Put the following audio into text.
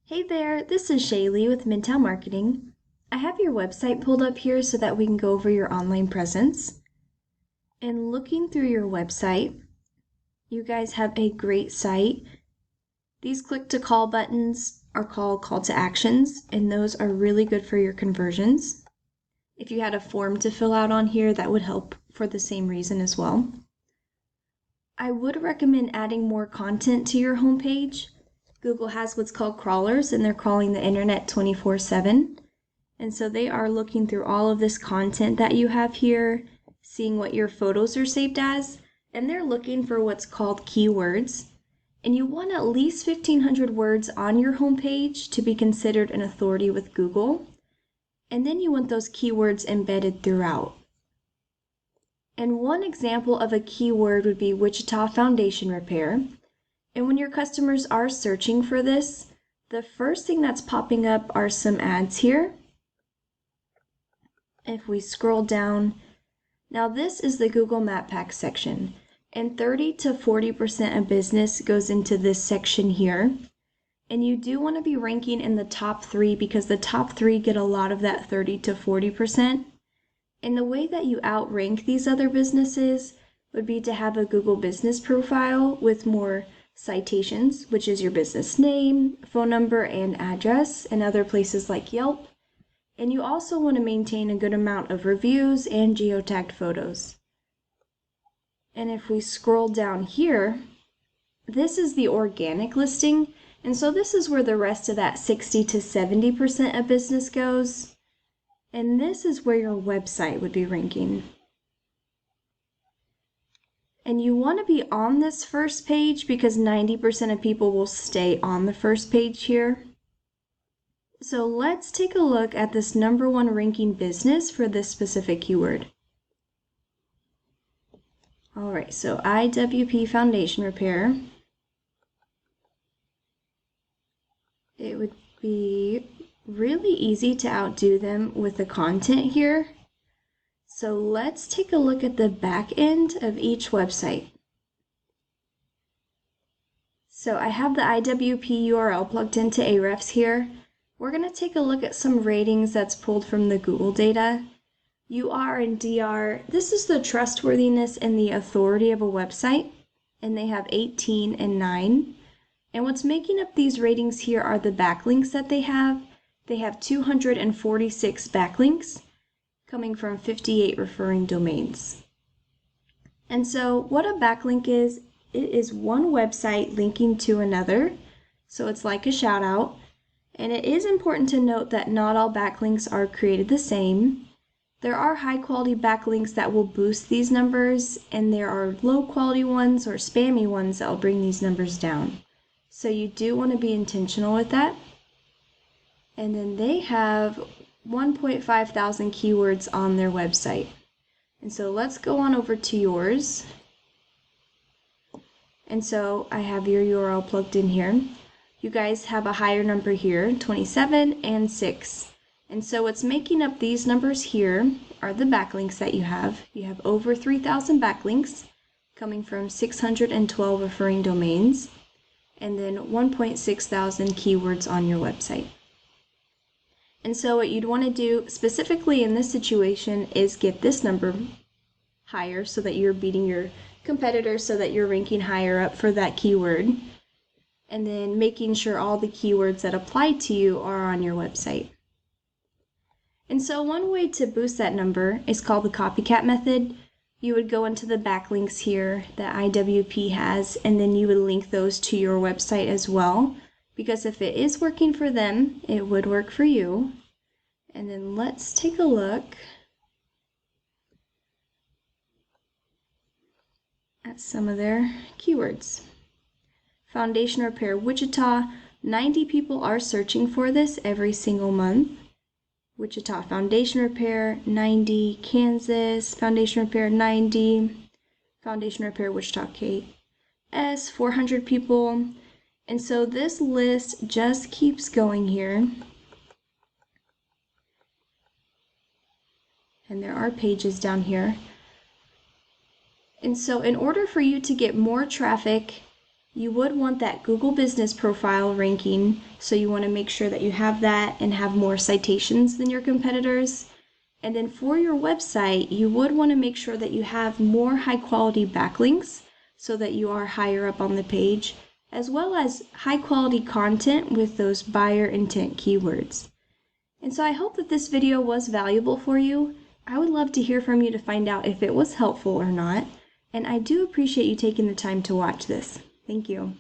Hey there, this is Shaelee with Midtown Marketing. I have your website pulled up here so that we can go over your online presence. And looking through your website, you guys have a great site. These click to call buttons are called call to actions, and those are really good for your conversions. If you had a form to fill out on here, that would help for the same reason as well. I would recommend adding more content to your homepage. Google has what's called crawlers, and they're crawling the internet 24/7. And so they are looking through all of this content that you have here, seeing what your photos are saved as, and they're looking for what's called keywords. And you want at least 1,500 words on your homepage to be considered an authority with Google. And then you want those keywords embedded throughout. And one example of a keyword would be Wichita Foundation Repair. And when your customers are searching for this, the first thing that's popping up are some ads here. If we scroll down, now this is the Google Map Pack section, and 30 to 40% of business goes into this section here. And you do want to be ranking in the top 3 because the top 3 get a lot of that 30 to 40%. And the way that you outrank these other businesses would be to have a Google business profile with more citations, which is your business name, phone number, and address, and other places like Yelp. And you also want to maintain a good amount of reviews and geotagged photos. And if we scroll down here, this is the organic listing, and so this is where the rest of that 60 to 70% of business goes. And this is where your website would be ranking. And you want to be on this first page because 90% of people will stay on the first page here. So let's take a look at this #1 ranking business for this specific keyword. All right, so IWP Foundation Repair. It would be really easy to outdo them with the content here. So let's take a look at the back end of each website. So I have the IWP URL plugged into Ahrefs here. We're going to take a look at some ratings that's pulled from the Google data. UR and DR, this is the trustworthiness and the authority of a website, and they have 18 and 9. And what's making up these ratings here are the backlinks that they have. They have 246 backlinks, coming from 58 referring domains. And so what a backlink is, it is one website linking to another. So it's like a shout out. And it is important to note that not all backlinks are created the same. There are high quality backlinks that will boost these numbers, and there are low quality ones or spammy ones that will bring these numbers down. So you do want to be intentional with that. And then they have 1.5 thousand keywords on their website. And so let's go on over to yours. And so I have your URL plugged in here. You guys have a higher number here, 27 and 6. And so what's making up these numbers here are the backlinks that you have. You have over 3,000 backlinks coming from 612 referring domains, and then 1.6 thousand keywords on your website. And so what you'd want to do specifically in this situation is get this number higher so that you're beating your competitors, so that you're ranking higher up for that keyword. And then making sure all the keywords that apply to you are on your website. And so one way to boost that number is called the copycat method. You would go into the backlinks here that IWP has, and then you would link those to your website as well. Because if it is working for them, it would work for you. And then let's take a look at some of their keywords. Foundation Repair Wichita, 90 people are searching for this every single month. Wichita Foundation Repair, 90. Kansas Foundation Repair, 90. Foundation Repair Wichita KS, 400 people. And so this list just keeps going here. And there are pages down here. And so in order for you to get more traffic You would want that Google Business Profile ranking, so you want to make sure that you have that and have more citations than your competitors. And then for your website, you would want to make sure that you have more high quality backlinks so that you are higher up on the page, as well as high quality content with those buyer intent keywords. And so I hope that this video was valuable for you. I would love to hear from you to find out if it was helpful or not. And I do appreciate you taking the time to watch this. Thank you.